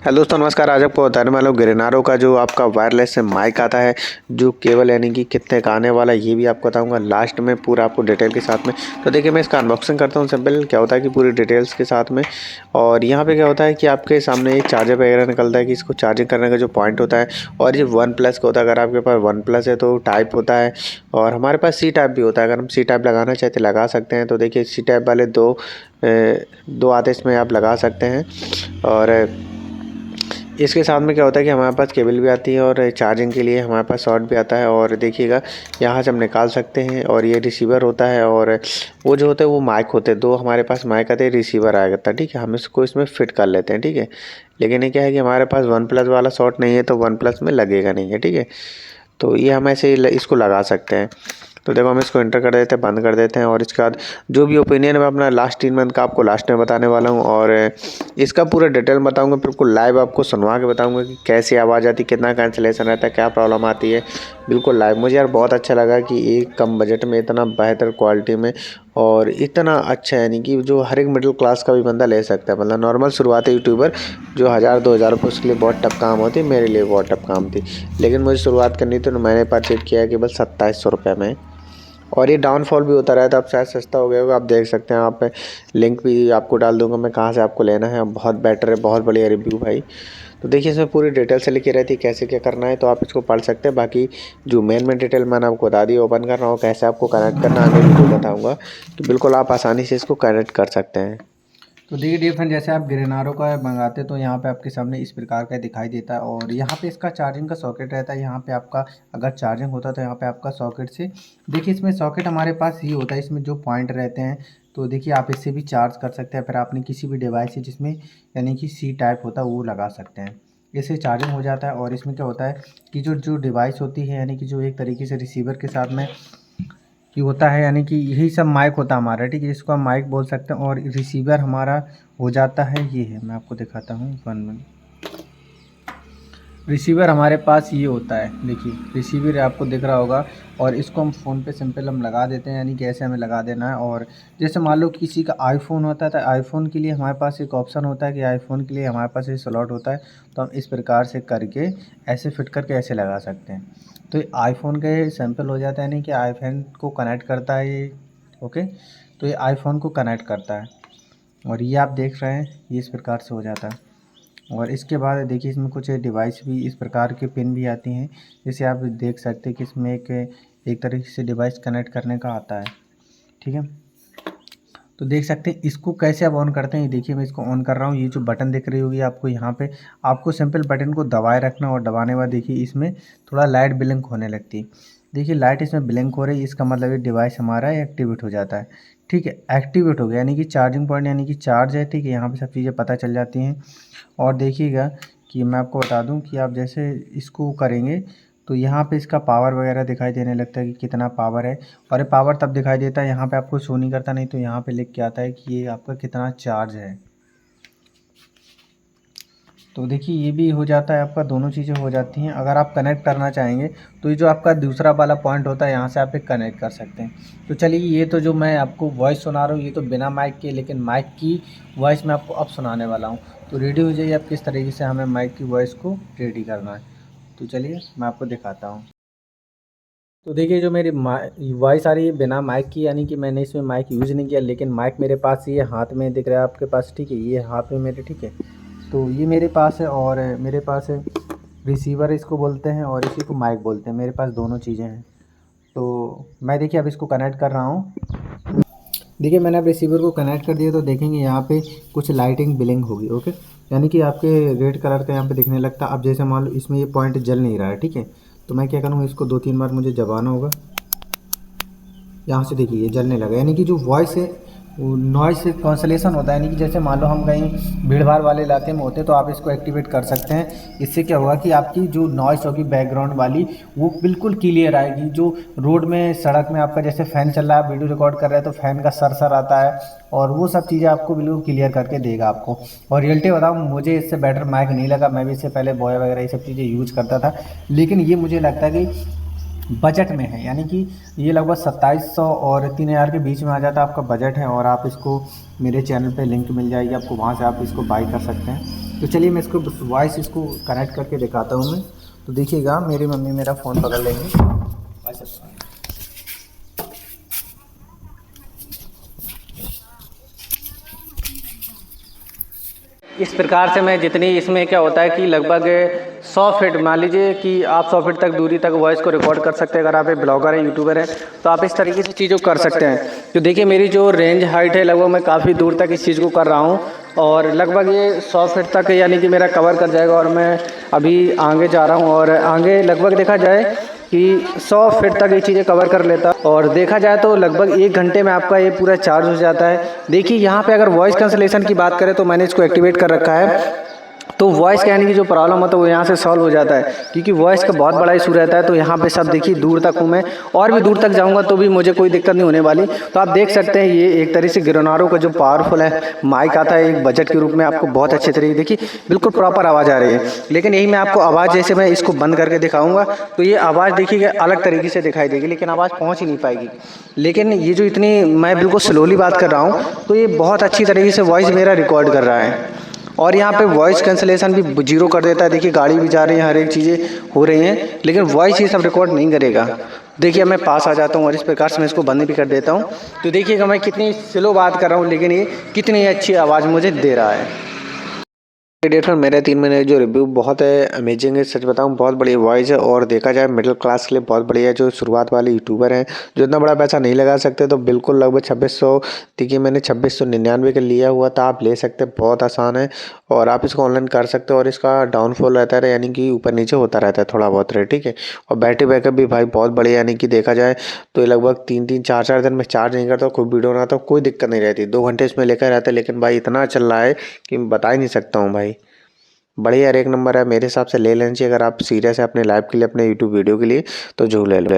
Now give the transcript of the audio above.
Hello दोस्तों नमस्कार। आज आपको बताने वाला हूँ गिरनारो का जो आपका वायरलेस माइक आता है, जो केबल यानी कि कितने का आने वाला है ये भी आपको बताऊंगा लास्ट में पूरा आपको डिटेल के साथ में। तो देखिए मैं इसका अनबॉक्सिंग करता हूँ। सिंपल क्या होता है कि पूरी डिटेल्स के साथ में। और यहाँ पे क्या होता है कि आपके सामने एक चार्जर वगैरह निकलता है कि इसको चार्जिंग करने का जो पॉइंट होता है। और ये वन प्लस का होता है। अगर आपके पास वन प्लस है तो टाइप होता है, और हमारे पास सी टाइप भी होता है। अगर हम सी टाइप लगाना चाहते लगा सकते हैं। तो देखिए सी टाइप वाले दो आते इसमें आप लगा सकते हैं। और इसके साथ में क्या होता है कि हमारे पास केबल भी आती है, और चार्जिंग के लिए हमारे पास शॉर्ट भी आता है। और देखिएगा यहाँ से हम निकाल सकते हैं। और ये रिसीवर होता है, और वो जो होते हैं वो माइक होते हैं। दो हमारे पास माइक आते हैं, रिसीवर आएगा था। ठीक है, हम इसको इसमें फिट कर लेते हैं। ठीक है, लेकिन ये क्या है कि हमारे पास वन प्लस वाला शॉर्ट नहीं है, तो वन प्लस में लगेगा नहीं है। ठीक है, तो ये हम ऐसे ही इसको लगा सकते हैं। तो देखो हम इसको एंटर कर देते हैं, बंद कर देते हैं। और इसके बाद जो भी ओपिनियन है अपना लास्ट 3 मंथ का आपको लास्ट में बताने वाला हूँ। और इसका पूरा डिटेल बताऊंगा, बिल्कुल लाइव आपको सुनवा के बताऊंगा कि कैसी आवाज़ आती है, कितना कैंसिलेशन रहता है, क्या प्रॉब्लम आती है, बिल्कुल लाइव। मुझे यार बहुत अच्छा लगा कि एक कम बजट में इतना बेहतर क्वालिटी में और इतना अच्छा, यानी कि जो हर एक मिडिल क्लास का भी बंदा ले सकता है। मतलब नॉर्मल शुरुआती यूट्यूबर जो 1000-2000 रुपये उसके लिए बहुत टफ काम होती, मेरे लिए बहुत टफ काम थी। लेकिन मुझे शुरुआत करनी थी तो मैंने परचेज किया है केवल 2700 रुपये में। और ये डाउनफॉल भी होता रहता है, अब शायद सस्ता हो गया होगा। आप देख सकते हैं, आप लिंक भी आपको डाल दूंगा मैं कहाँ से आपको लेना है। बहुत बेटर है, बहुत बढ़िया रिव्यू भाई। तो देखिए इसमें पूरी डिटेल से लिखी रहती है कैसे क्या करना है, तो आप इसको पढ़ सकते हैं। बाकी जो मेन डिटेल मैंने आपको बता दी, ओपन कर रहा हूँ, कैसे आपको कनेक्ट करना है मैं वीडियो बताऊँगा। तो बिल्कुल आप आसानी से इसको कनेक्ट कर सकते हैं। तो देखिए डियर फ्रेंड, जैसे आप गिरनारों का मंगाते तो यहाँ पे आपके सामने इस प्रकार का दिखाई देता है। और यहाँ पे इसका चार्जिंग का सॉकेट रहता है। यहाँ पे आपका अगर चार्जिंग होता तो यहाँ पे आपका सॉकेट से देखिए इसमें सॉकेट हमारे पास ही होता है। इसमें जो पॉइंट रहते हैं, तो देखिए आप इससे भी चार्ज कर सकते हैं। फिर आपने किसी भी डिवाइस से जिसमें यानी कि सी टाइप होता है वो लगा सकते हैं। इससे चार्जिंग हो जाता है। और इसमें क्या होता है कि जो जो डिवाइस होती है, यानी कि जो एक तरीके से रिसीवर के साथ में कि होता है, यानी कि यही सब माइक होता है हमारा। ठीक है, जिसको हम माइक बोल सकते हैं। और रिसीवर हमारा हो जाता है, ये है, मैं आपको दिखाता हूँ 1 मिनट। रिसीवर हमारे पास ये होता है, देखिए रिसीवर आपको दिख रहा होगा। और इसको हम फ़ोन पे सिंपल हम लगा देते हैं, यानी कि ऐसे हमें लगा देना है। और जैसे मान लो किसी का आईफोन होता है, तो आईफोन के लिए हमारे पास एक ऑप्शन होता है कि आईफोन के लिए हमारे पास ये स्लॉट होता है। तो हम इस प्रकार से करके ऐसे फिट करके ऐसे लगा सकते हैं। तो ये आईफोन के सैंपल हो जाता है, यानी कि आईफोन को कनेक्ट करता है ये। ओके, तो ये आईफोन को कनेक्ट करता है। और ये आप देख रहे हैं, ये इस प्रकार से हो जाता है। और इसके बाद देखिए इसमें कुछ डिवाइस भी इस प्रकार के पिन भी आती हैं। जैसे आप देख सकते हैं कि इसमें एक तरीके से डिवाइस कनेक्ट करने का आता है। ठीक है, तो देख सकते हैं इसको कैसे आप ऑन करते हैं। ये देखिए मैं इसको ऑन कर रहा हूँ। ये जो बटन दिख रही होगी आपको यहाँ पे, आपको सिंपल बटन को दबाए रखना। और दबाने के बाद देखिए इसमें थोड़ा लाइट ब्लिंक होने लगती है। देखिए लाइट इसमें ब्लिंक हो रही है, इसका मतलब ये डिवाइस हमारा एक्टिवेट हो जाता है। ठीक है, एक्टिवेट हो गया, यानी कि चार्जिंग पॉइंट यानी कि चार्ज है। ठीक है, यहाँ पे सब चीज़ें पता चल जाती हैं। और देखिएगा कि मैं आपको बता दूं कि आप जैसे इसको करेंगे तो यहाँ पे इसका पावर वगैरह दिखाई देने लगता है कि कितना पावर है। और ये पावर तब दिखाई देता है, यहाँ पे आपको शो नहीं करता, नहीं तो यहाँ पे लिख के आता है कि ये आपका कितना चार्ज है। तो देखिए ये भी हो जाता है आपका, दोनों चीज़ें हो जाती हैं। अगर आप कनेक्ट करना चाहेंगे तो ये जो आपका दूसरा वाला पॉइंट होता है, यहाँ से आप एक कनेक्ट कर सकते हैं। तो चलिए, ये तो जो मैं आपको वॉइस सुना रहा हूँ ये तो बिना माइक के, लेकिन माइक की वॉइस मैं आपको अब सुनाने वाला हूँ। तो रेडी हो जाइए आप किस तरीके से हमें माइक की वॉइस को रेडी करना है। तो चलिए मैं आपको दिखाता हूँ। तो देखिए जो मेरी वॉइस आ रही है बिना माइक की, यानी कि मैंने इसमें माइक यूज़ नहीं किया, लेकिन माइक मेरे पास ये हाथ में दिख रहा है आपके पास। ठीक है, ये हाथ में मेरे, ठीक है, तो ये मेरे पास है। और मेरे पास है रिसीवर इसको बोलते हैं, और इसी को माइक बोलते हैं। मेरे पास दोनों चीज़ें हैं। तो मैं देखिए अब इसको कनेक्ट कर रहा हूँ। देखिए मैंने अब रिसीवर को कनेक्ट कर दिया, तो देखेंगे यहाँ पे कुछ लाइटिंग ब्लिंक होगी। ओके, यानी कि आपके रेड कलर का यहाँ पे दिखने लगता है। अब जैसे मान लो इसमें ये पॉइंट जल नहीं रहा है, ठीक है, तो मैं क्या करूँगा, इसको 2-3 बार मुझे दबाना होगा। यहाँ से देखिए ये जलने लगा, यानी कि जो वॉइस है वो नॉइस कैंसलेशन होता है। यानी कि जैसे मान लो हम कहीं भीड़ भाड़ वाले इलाके में होते हैं तो आप इसको एक्टिवेट कर सकते हैं। इससे क्या होगा कि आपकी जो नॉइस होगी बैकग्राउंड वाली वो बिल्कुल क्लियर आएगी। जो रोड में सड़क में आपका जैसे फ़ैन चल रहा है, आप वीडियो रिकॉर्ड कर रहे हैं तो फ़ैन का सर आता है, और वो सब चीज़ें आपको बिल्कुल क्लियर करके देगा आपको। और रियलिटी बताऊँ, मुझे इससे बेटर माइक नहीं लगा। मैं भी इससे पहले बॉय वगैरह ये सब चीज़ें यूज करता था, लेकिन ये मुझे लगता है कि बजट में है। यानी कि ये लगभग 2700 और 3000 के बीच में आ जाता है आपका बजट है। और आप इसको मेरे चैनल पे लिंक मिल जाएगी आपको, वहाँ से आप इसको बाई कर सकते हैं। तो चलिए मैं इसको वॉइस इसको कनेक्ट करके दिखाता हूँ मैं। तो देखिएगा मेरी मम्मी मेरा फ़ोन पकड़ लेंगी। इस प्रकार से मैं जितनी इसमें क्या होता है कि लगभग 100 फीट, मान लीजिए कि आप 100 फीट तक दूरी तक वॉइस को रिकॉर्ड कर सकते हैं। अगर आप एक ब्लॉगर हैं, यूट्यूबर हैं, तो आप इस तरीके से चीज़ों को कर सकते हैं। तो देखिए मेरी जो रेंज हाइट है लगभग मैं काफ़ी दूर तक इस चीज़ को कर रहा हूँ और लगभग ये 100 फीट तक यानी कि मेरा कवर कर जाएगा। और मैं अभी आगे जा रहा हूँ और आगे लगभग देखा जाए कि 100 फीट तक ये चीज़ें कवर कर लेता और देखा जाए तो लगभग 1 घंटे में आपका ये पूरा चार्ज हो जाता है। देखिए यहाँ पे अगर वॉइस कैंसलेशन की बात करें तो मैंने इसको एक्टिवेट कर रखा है। तो वॉइस कहने की जो प्रॉब्लम होता है वो यहाँ से सॉल्व हो जाता है, क्योंकि वॉइस का बहुत बड़ा इशू रहता है। तो यहाँ पे सब देखिए दूर तक हूँ मैं और भी दूर तक जाऊँगा तो भी मुझे कोई दिक्कत नहीं होने वाली। तो आप देख सकते हैं ये एक तरीके से गिरनारो का जो पावरफुल है माइक आता है एक बजट के रूप में, आपको बहुत अच्छे तरीके देखिए बिल्कुल प्रॉपर आवाज़ आ रही है। लेकिन यही मैं आपको आवाज़ जैसे मैं इसको बंद करके दिखाऊँगा तो ये आवाज़ देखिए अलग तरीके से दिखाई देगी, लेकिन आवाज़ पहुँच ही नहीं पाएगी। लेकिन ये जो इतनी मैं बिल्कुल स्लोली बात कर रहा हूँ तो ये बहुत अच्छी तरीके से वॉइस मेरा रिकॉर्ड कर रहा है। और यहाँ पे वॉइस कैंसलेशन भी 0 कर देता है। देखिए गाड़ी भी जा रही है, हर एक चीज़ें हो रही हैं, लेकिन वॉइस ये सब रिकॉर्ड नहीं करेगा। देखिए मैं पास आ जाता हूँ और इस प्रकार से मैं इसको बंद भी कर देता हूँ। तो देखिएगा मैं कितनी स्लो बात कर रहा हूँ लेकिन ये कितनी अच्छी आवाज़ मुझे दे रहा है। डेट पर मेरे 3 महीने जो रिव्यू बहुत है अमेजिंग है, सच बताऊं बहुत बढ़िया वॉइस है। और देखा जाए मिडिल क्लास के लिए बहुत बढ़िया है। जो शुरुआत वाले यूट्यूबर हैं जो इतना बड़ा पैसा नहीं लगा सकते तो बिल्कुल लगभग 2600, देखिए मैंने 2699 का लिया हुआ था, आप ले सकते हैं, बहुत आसान है और आप इसको ऑनलाइन कर सकते हो। और इसका डाउनफॉल रहता है यानी कि ऊपर नीचे होता रहता है थोड़ा बहुत रहे, ठीक है। और बैटरी बैकअप भी भाई बहुत बढ़िया, यानी कि देखा जाए तो ये लगभग 3-3 4-4 दिन में चार्ज नहीं करता, कोई वीडियो बनाता कोई दिक्कत नहीं रहती, 2 घंटे इसमें लेकर रहता है। लेकिन भाई इतना चल रहा है कि मैं बता ही नहीं सकता हूँ भाई, बढ़िया एक नंबर है। मेरे हिसाब से ले लेना चाहिए अगर आप सीरियस है अपने लाइफ के लिए, अपने यूट्यूब वीडियो के लिए, तो जो ले लो।